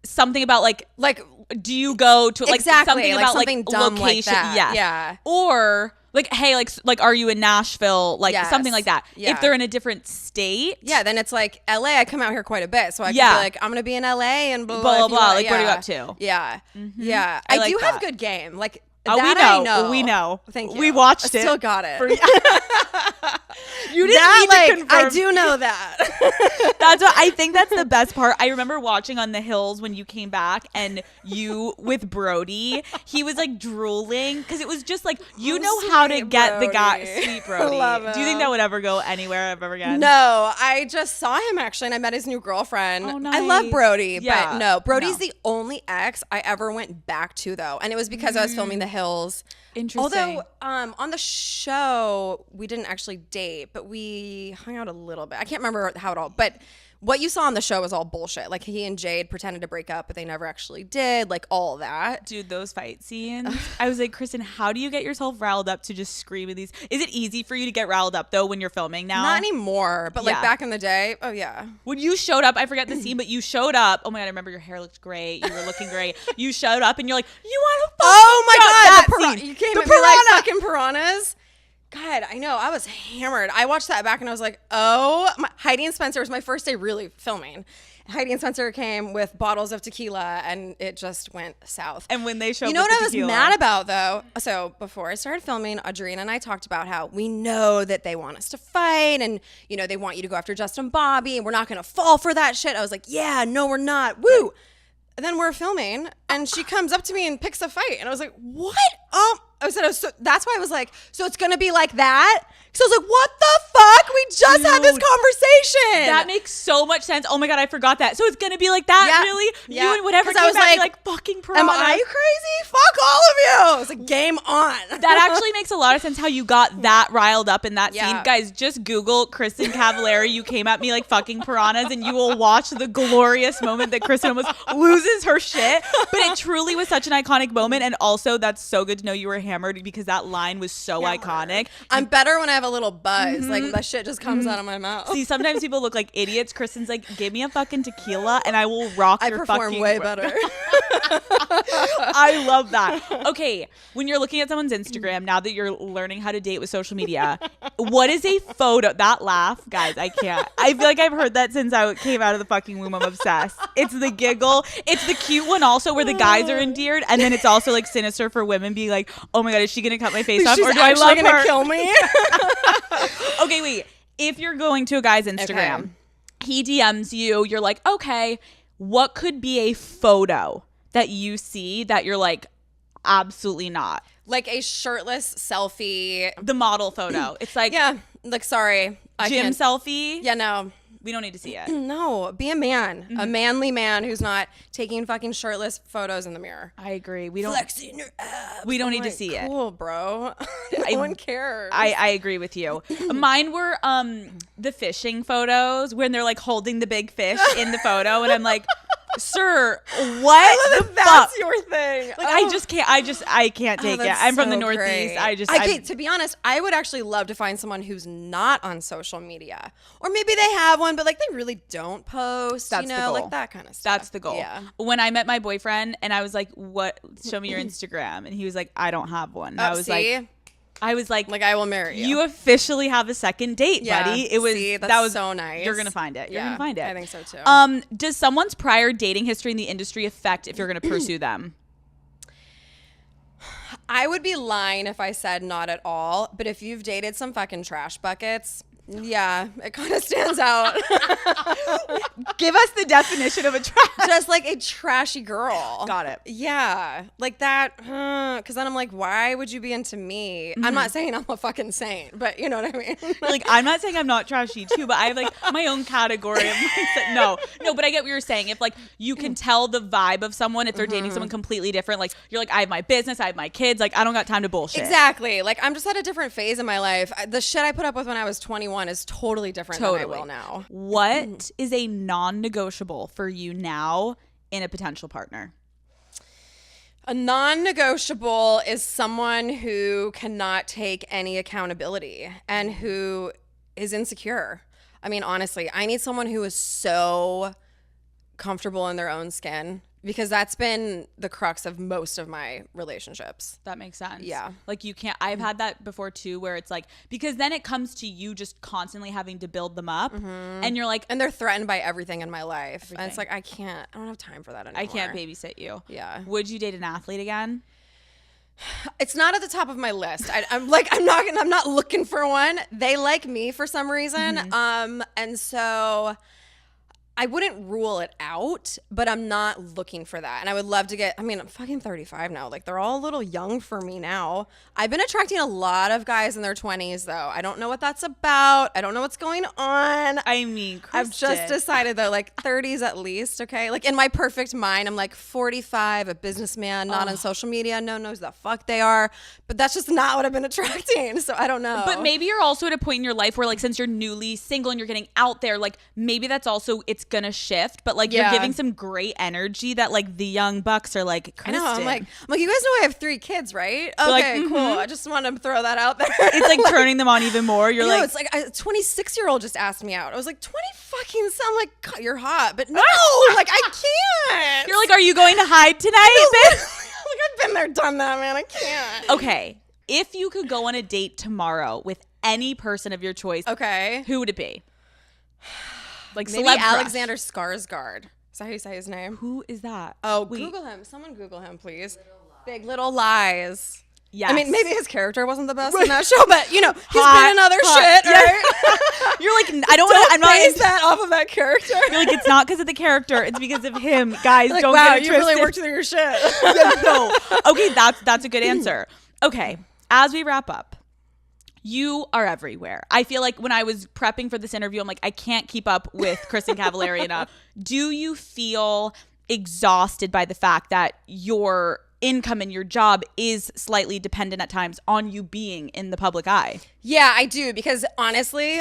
something about, like, do you go to, like, something about, something like, dumb location. Like that. Yes. Yeah. Or, like, hey, like, are you in Nashville? Like, something like that. Yeah. If they're in a different state. Yeah, then it's like, LA, I come out here quite a bit. So I could be like, I'm going to be in LA and blah, blah, blah, blah. Like, what are you up to? Yeah. Mm-hmm. Yeah. I do have good game. Like, I know. We know. Thank you. We watched it. Still got it. You didn't need to confirm. I do know that. That's what I think. That's the best part. I remember watching on the hills when you came back and you with Brody. He was like drooling because it was just like know how to get the guy. Sweet Brody. Love him. Do you think that would ever go anywhere ever again? No, I just saw him actually, and I met his new girlfriend. Oh, nice. I love Brody, but no, Brody's the only ex I ever went back to though, and it was because I was filming The Hills. Interesting. Although on the show we didn't actually date, but we hung out a little bit. I can't remember how it all, but what you saw on the show was all bullshit. Like he and Jade pretended to break up, but they never actually did. Like all that. Dude, those fight scenes. I was like, Kristin, how do you get yourself riled up to just scream at these? Is it easy for you to get riled up though when you're filming now? Not anymore, but like back in the day, oh yeah. When you showed up, I forget the scene, but you showed up. Oh my God, I remember your hair looked great. You were looking great. You showed up and you're like, you want to fuck? Oh my God, scene. You came the at me like fucking piranhas. God, I know. I was hammered. I watched that back and I was like, Heidi and Spencer was my first day really filming. Heidi and Spencer came with bottles of tequila and it just went south. And when they showed up, you know what I was mad about though? So before I started filming, Audrina and I talked about how we know that they want us to fight and, you know, they want you to go after Justin Bobby and we're not going to fall for that shit. I was like, yeah, no, we're not. Woo. Right. And then we're filming and she comes up to me and picks a fight. And I was like, what? That's why I was like, so it's going to be like that? So I was like, what the fuck? We just had this conversation. That makes so much sense. Oh my God, I forgot that. So it's going to be like that, really? Yeah. You and whatever came at me like fucking piranha. Am I crazy? Fuck all of you. I was like, game on. That actually makes a lot of sense how you got that riled up in that scene. Guys, just Google Kristin Cavallari, you came at me like fucking piranhas, and you will watch the glorious moment that Kristin almost loses her shit. But it truly was such an iconic moment. And also, that's so good to know you were hammered because that line was so iconic. I'm better when I have a little buzz. Mm-hmm. Like that shit just comes out of my mouth. See, sometimes people look like idiots. Kristin's like, give me a fucking tequila and I will rock your fucking... I perform way better. I love that. Okay, when you're looking at someone's Instagram, now that you're learning how to date with social media, what is a photo... That laugh, guys, I can't. I feel like I've heard that since I came out of the fucking womb. I'm obsessed. It's the giggle. It's the cute one also where the guys are endeared, and then it's also like sinister for women being like, oh my God, is she going to cut my face off? Or do I love her? She's going to kill me? Okay, wait. If you're going to a guy's Instagram, he DMs you, you're like, okay, what could be a photo that you see that you're like, absolutely not? Like a shirtless selfie. The model photo. It's like, like, sorry. Gym selfie. Yeah, no. We don't need to see it. No, be a man. Mm-hmm. A manly man who's not taking fucking shirtless photos in the mirror. I agree. We don't flexing your abs. We don't need to see it. Cool, bro. No one cares. I agree with you. Mine were the fishing photos when they're like holding the big fish in the photo, and I'm like, sir, what? I love that that's your thing. Like I can't take it. I'm from the Northeast. Great. To be honest, I would actually love to find someone who's not on social media, or maybe they have one, but like they really don't post. That's the goal. Like that kind of stuff. That's the goal. Yeah. When I met my boyfriend, and I was like, "What? Show me your Instagram," and he was like, "I don't have one." And I was like, I will marry you. You officially have a second date, buddy. It was that was so nice. You're gonna find it. You're gonna find it. I think so too. Does someone's prior dating history in the industry affect if you're gonna pursue them? I would be lying if I said not at all. But if you've dated some fucking trash buckets, yeah, it kind of stands out. Give us the definition of a trash. Just like a trashy girl. Got it. Yeah, like that. Because then I'm like, why would you be into me? Mm-hmm. I'm not saying I'm a fucking saint, but you know what I mean. Like, I'm not saying I'm not trashy too, but I have like my own category of mindset. No, but I get what you're saying. If like you can tell the vibe of someone if they're dating someone completely different, like you're like, I have my business, I have my kids, like I don't got time to bullshit. Exactly. Like I'm just at a different phase in my life. The shit I put up with when I was 21 is totally different than I will now. What is a non-negotiable for you now in a potential partner? A non-negotiable is someone who cannot take any accountability and who is insecure. I mean, honestly, I need someone who is so comfortable in their own skin, because that's been the crux of most of my relationships. That makes sense. Yeah. Like you can't, I've had that before too, where it's like, because then it comes to you just constantly having to build them up, and you're like, and they're threatened by everything in my life. And it's like, I don't have time for that anymore. I can't babysit you. Yeah. Would you date an athlete again? It's not at the top of my list. I'm not looking for one. They like me for some reason. And so I wouldn't rule it out, but I'm not looking for that. And I would love to get, I mean, I'm fucking 35 now. Like, they're all a little young for me now. I've been attracting a lot of guys in their 20s, though. I don't know what that's about. I don't know what's going on. I mean, Kristin. I've just decided, though, like 30s at least, okay? Like, in my perfect mind, I'm like 45, a businessman, not on social media, no one knows the fuck they are. But that's just not what I've been attracting, so I don't know. But maybe you're also at a point in your life where, like, since you're newly single and you're getting out there, like, maybe that's also, it's gonna shift, but like you're giving some great energy that like the young bucks are like, Kristin. I know, I'm like, you guys know I have 3 kids, right? Okay, like, cool. I just wanted to throw that out there. It's like turning them on even more. You're like, it's like a 26-year-old just asked me out. I was like, 20 fucking, I'm like, God, you're hot, but no, like I can't. You're like, are you going to hide tonight? Like, I've been there, done that, man. I can't. Okay, if you could go on a date tomorrow with any person of your choice, okay, who would it be? Like maybe Alexander Skarsgård. Is that how you say his name? Who is that? Oh, wait. Google him. Someone Google him, please. Big Little Lies. Yes. I mean, maybe his character wasn't the best in that show, but you know, he's been in other shit, right? You're like, I don't want to. I'm not base that off of that character. You're like, it's not because of the character; it's because of him. Guys, like, don't wow, get it you twisted. really worked through your shit. No. Okay, that's a good answer. Okay, as we wrap up. You are everywhere. I feel like when I was prepping for this interview, I'm like, I can't keep up with Kristin Cavallari enough. Do you feel exhausted by the fact that your income and your job is slightly dependent at times on you being in the public eye? Yeah, I do. Because honestly,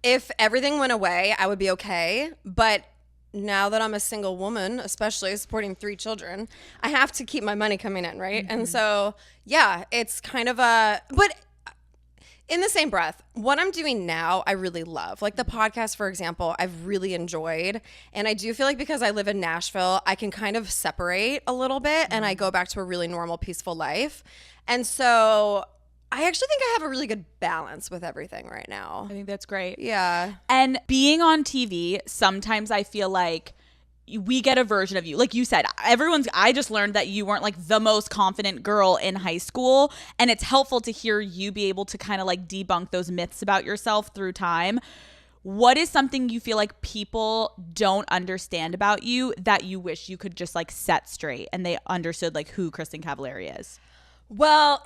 if everything went away, I would be okay. But now that I'm a single woman, especially supporting 3 children, I have to keep my money coming in, right? Mm-hmm. And so, yeah, it's kind of but in the same breath, what I'm doing now, I really love. Like the podcast, for example, I've really enjoyed. And I do feel like because I live in Nashville, I can kind of separate a little bit and I go back to a really normal, peaceful life. And so I actually think I have a really good balance with everything right now. I think that's great. Yeah. And being on TV, sometimes I feel like we get a version of you. Like you said, I just learned that you weren't like the most confident girl in high school. And it's helpful to hear you be able to kind of like debunk those myths about yourself through time. What is something you feel like people don't understand about you that you wish you could just like set straight and they understood like who Kristin Cavallari is? Well,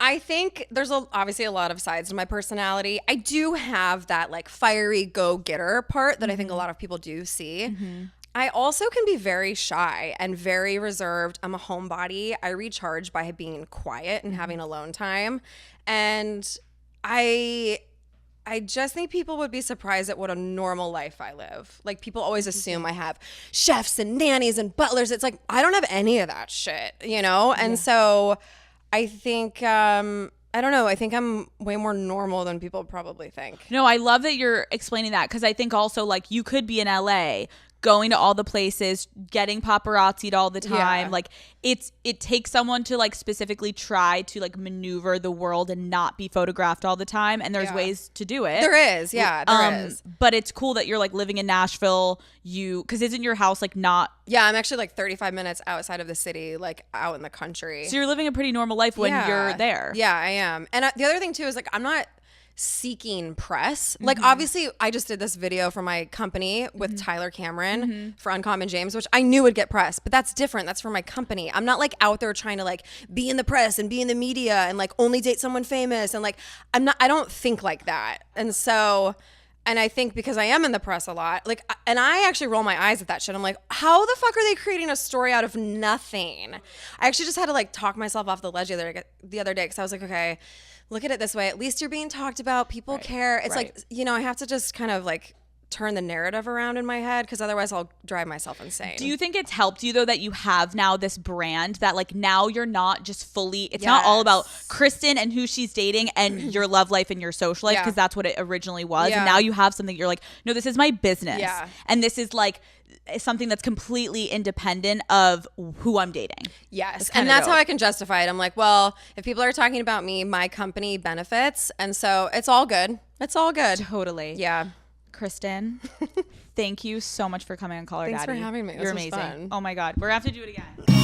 I think there's obviously a lot of sides to my personality. I do have that like fiery go-getter part that I think a lot of people do see. Mm-hmm. I also can be very shy and very reserved. I'm a homebody. I recharge by being quiet and having alone time. And I just think people would be surprised at what a normal life I live. Like people always assume I have chefs and nannies and butlers. It's like, I don't have any of that shit, you know? And so I think, I don't know. I think I'm way more normal than people probably think. No, I love that you're explaining that because I think also like you could be in LA going to all the places, getting paparazzi'd all the time. Yeah. Like it takes someone to like specifically try to like maneuver the world and not be photographed all the time. And there's ways to do it. There is. Yeah, there is. But it's cool that you're like living in Nashville. Because isn't your house like not? Yeah, I'm actually like 35 minutes outside of the city, like out in the country. So you're living a pretty normal life when you're there. Yeah, I am. And the other thing too is like I'm not seeking press. Like obviously I just did this video for my company with Tyler Cameron for Uncommon James, which I knew would get press, but that's different. That's for my company. I'm not like out there trying to like be in the press and be in the media and like only date someone famous and like I don't think like that. And so and I think because I am in the press a lot, like, and I actually roll my eyes at that shit. I'm like, how the fuck are they creating a story out of nothing? I actually just had to like talk myself off the ledge the other day because I was like, okay, look at it this way. At least you're being talked about. People care. It's like, you know, I have to just kind of like turn the narrative around in my head because otherwise I'll drive myself insane. Do you think it's helped you though that you have now this brand that like now you're not just fully, it's not all about Kristin and who she's dating and your love life and your social life because that's what it originally was. And now you have something you're like, no, this is my business. Yeah. And this is like something that's completely independent of who I'm dating. Yes. And that's how I can justify it. I'm like, well, if people are talking about me, my company benefits. And so it's all good. It's all good. Totally. Yeah. Kristin, thank you so much for coming on Call Her Daddy. Thanks for having me. You're amazing. Fun. Oh my God. We're going to have to do it again.